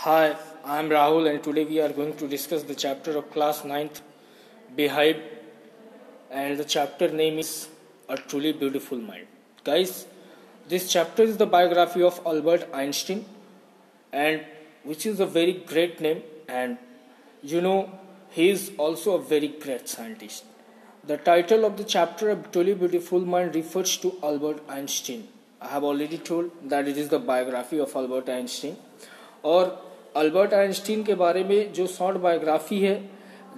Hi, I am Rahul and today we are going to discuss the chapter of class ninth, Behind, and the chapter name is A Truly Beautiful Mind. Guys, this chapter is the biography of Albert Einstein, and which is a very great name, and he is also a very great scientist. The title of the chapter, A Truly Beautiful Mind, refers to Albert Einstein. I have already told that it is the biography of Albert Einstein. और Albert Einstein के बारे में जो short biography है,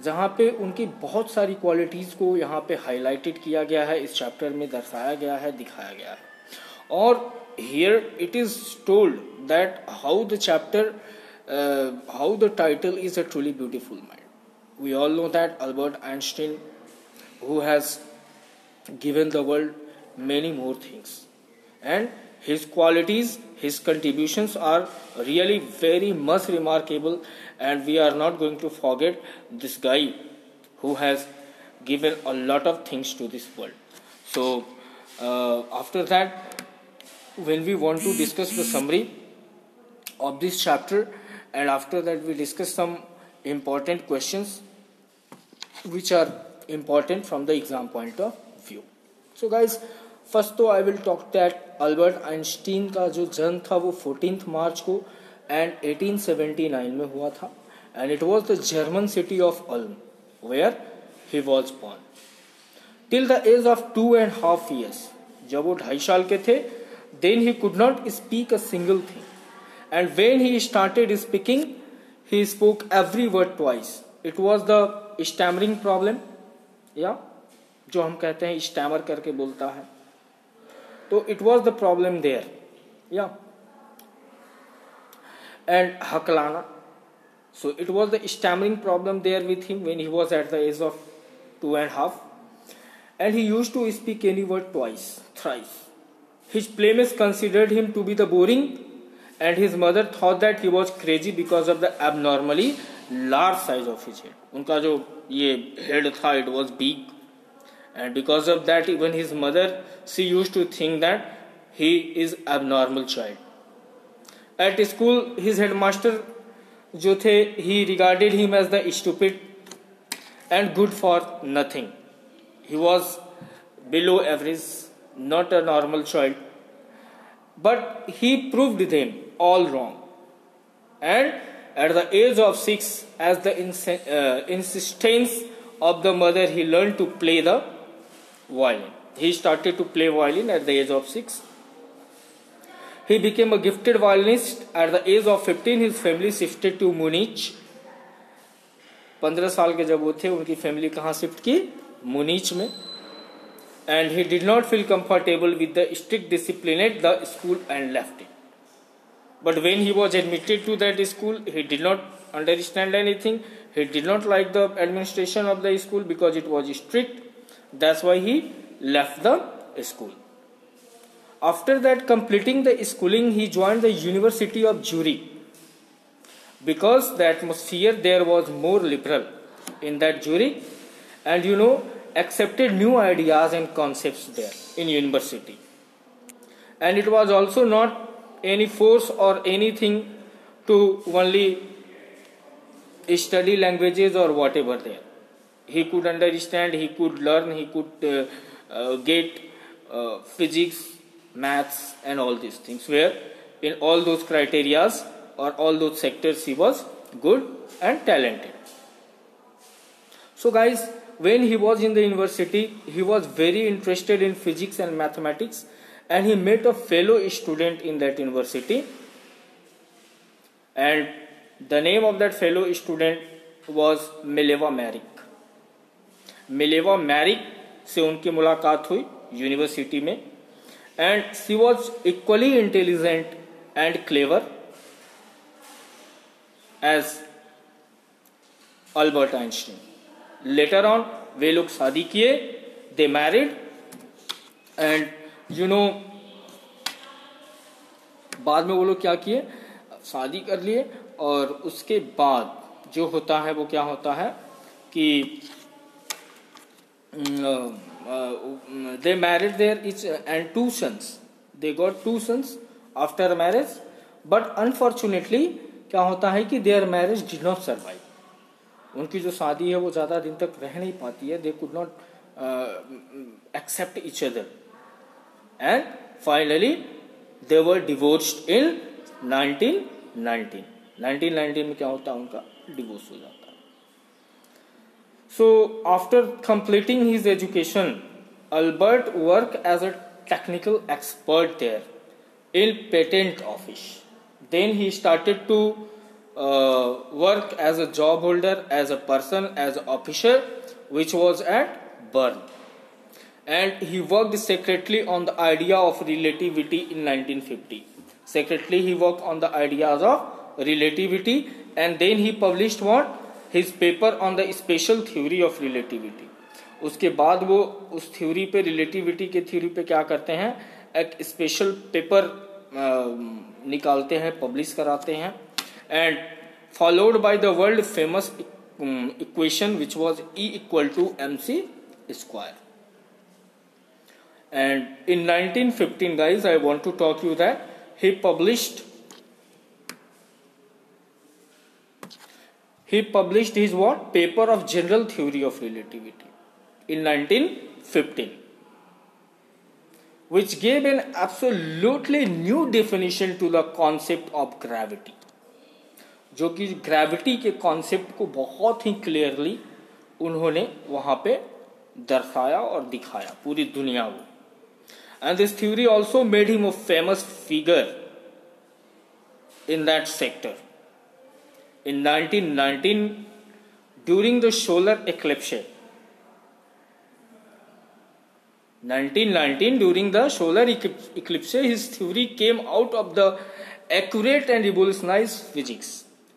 जहाँ पे उनकी बहुत सारी क्वालिटीज़ को यहाँ पे हाईलाइटेड किया गया है, इस चैप्टर में दर्शाया गया है, दिखाया गया है. और here it is told that how the chapter, how the title is a truly beautiful mind. We all know that Albert Einstein who has given the world many more things, and his qualities, his contributions are really very much remarkable, and we are not going to forget this guy who has given a lot of things to this world. So after that, when we want to discuss the summary of this chapter, and after that we discuss some important questions which are important from the exam point of view. So guys, first तो I will talk that Albert Einstein का जो जन्म था वो 14 मार्च को and 1879 में हुआ था, and it was the German city of Ulm where he was born. Till the age of 2.5 years, जब वो 2.5 साल के थे, then he could not speak a single thing, and when he started speaking he spoke every word twice. It was the stammering problem, या जो हम कहते हैं स्टैमर करके बोलता है, तो it was the problem there, yeah, and haklana. So it was the stammering problem there with him when he was at the age of 2.5, and he used to speak any word twice, thrice. His playmates considered him to be the boring, and his mother thought that he was crazy because of the abnormally large size of his head. उनका जो ये head था, it was big, and because of that even his mother, she used to think that he is abnormal child. At school his headmaster जो थे, he regarded him as the stupid and good for nothing. He was below average, not a normal child, but he proved them all wrong, and at the age of 6, as the insistence of the mother, he learned to play the violin. He started to play violin at the age of 6. He became a gifted violinist. At the age of 15, his family shifted to Munich. 15 साल के जब वो थे, उनकी family कहाँ shift की? मुनीच में. And he did not feel comfortable with the strict discipline at the school and left it. But when he was admitted to that school, he did not understand anything. He did not like the administration of the school because it was strict. That's why he left the school. After that, completing the schooling, he joined the University of Zurich because the atmosphere there was more liberal in that Zurich, and accepted new ideas and concepts there in university. And it was also not any force or anything to only study languages or whatever there. He could understand, he could learn, he could get physics, maths and all these things, where in all those criterias or all those sectors he was good and talented. So guys, when he was in the university, he was very interested in physics and mathematics, and he met a fellow student in that university, and the name of that fellow student was Mileva Maric. Mileva Maric से उनकी मुलाकात हुई university में, and she was equally intelligent and clever as Albert Einstein. Later on वे लोग शादी किए, दे married, and बाद में वो लोग क्या किए, शादी कर लिए, और उसके बाद जो होता है वो क्या होता है कि they married their each and 2 sons. They got 2 sons after marriage, but unfortunately क्या होता है कि there marriage did not survive, उनकी जो शादी है वो ज़्यादा दिन तक रह नहीं पाती है, they could not accept each other and finally they were divorced in 1919 में क्या होता है, उनका डिवोर्स हो जाता है. So after completing his education Albert work as a technical expert there in patent office. Then he started to work as a job holder, as a person, as an officer, which was at Bern. And he worked secretly on the idea of relativity in 1950. Secretly he worked on the ideas of relativity, and then he published what? His paper on the special theory of relativity. उसके बाद वो उस theory पे, relativity के theory पे क्या करते हैं, एक स्पेशल पेपर निकालते हैं, पब्लिश कराते हैं. And followed by the world famous equation which was E = mc². And in 1915 guys, I want to talk you that he published his what? Paper of general theory of relativity in 1915, which gave an absolutely new definition to the concept of gravity, जो कि gravity के concept को बहुत ही clearly उन्होंने वहां पे दर्शाया और दिखाया पूरी दुनिया को. And this theory also made him a famous figure in that sector. In 1919 during the solar eclipse, 1919 during the solar eclipse, his theory came out of the accurate and revolutionized physics.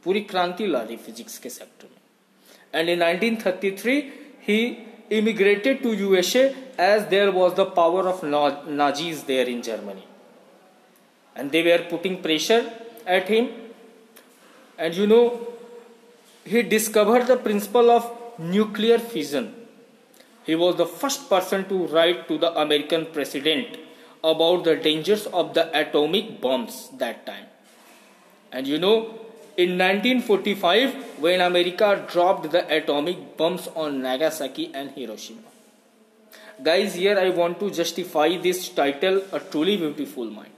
पूरी क्रांति ला दी physics के sector में. And in 1933 he immigrated to USA as there was the power of Nazis there in Germany, and they were putting pressure at him. And you know, he discovered the principle of nuclear fission. He was the first person to write to the American president about the dangers of the atomic bombs that time. And you know, in 1945, when America dropped the atomic bombs on Nagasaki and Hiroshima. Guys, here I want to justify this title, A Truly Beautiful Mind.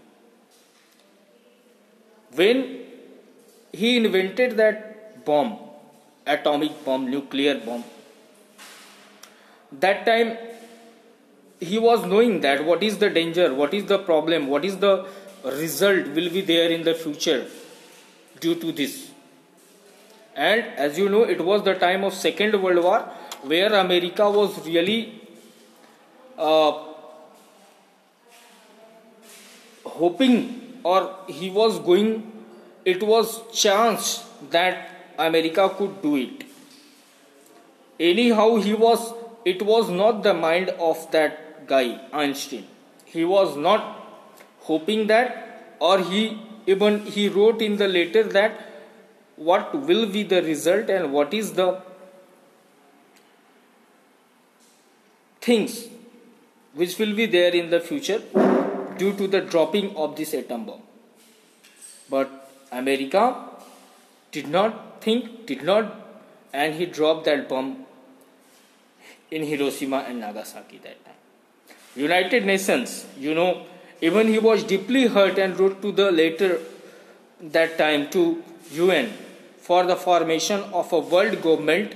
When he invented that bomb, atomic bomb, nuclear bomb, that time he was knowing that what is the danger, what is the problem, what is the result will be there in the future due to this. And as you know, it was the time of Second World War, where America was really hoping, or he was going, it was chance that America could do it. Anyhow, it was not the mind of that guy Einstein. He was not hoping that, or he wrote in the letter that what will be the result and what is the things which will be there in the future due to the dropping of this atom bomb. But America did not think, and he dropped that bomb in Hiroshima and Nagasaki that time. United Nations, you know, even he was deeply hurt and wrote to the letter that time to UN for the formation of a world government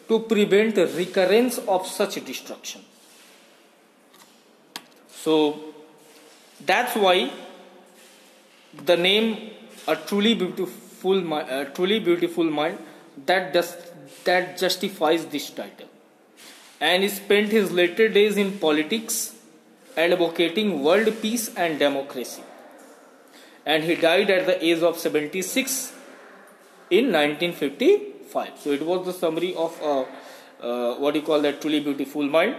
to prevent the recurrence of such destruction. So that's why the name A Truly Beautiful Mind, that justifies this title. And he spent his later days in politics, advocating world peace and democracy. And he died at the age of 76 in 1955. So it was the summary of what you call that Truly Beautiful Mind.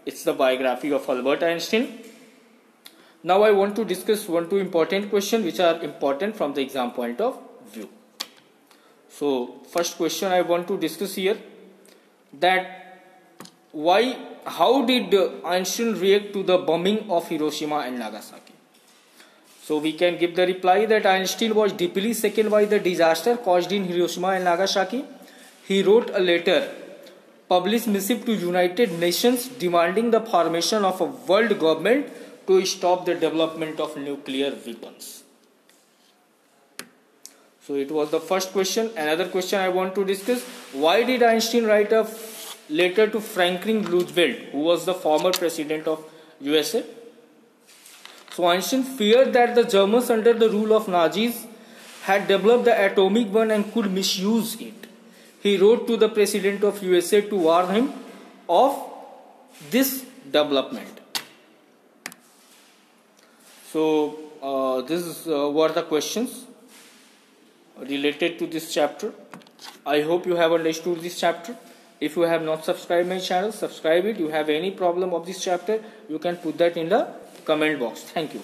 It's the biography of Albert Einstein. Now I want to discuss one two important questions which are important from the exam point of view. So first question I want to discuss here, that how did Einstein react to the bombing of Hiroshima and Nagasaki? So we can give the reply that Einstein was deeply shaken by the disaster caused in Hiroshima and Nagasaki. He wrote a letter, published missive to United Nations demanding the formation of a world government to stop the development of nuclear weapons. So it was the first question. Another question I want to discuss: why did Einstein write a letter to Franklin Roosevelt, who was the former president of USA? So Einstein feared that the Germans under the rule of Nazis had developed the atomic bomb and could misuse it. He wrote to the president of USA to warn him of this development. So these were the questions related to this chapter. I hope you have understood this chapter. If you have not subscribed my channel, subscribe it. You have any problem of this chapter, you can put that in the comment box. Thank you.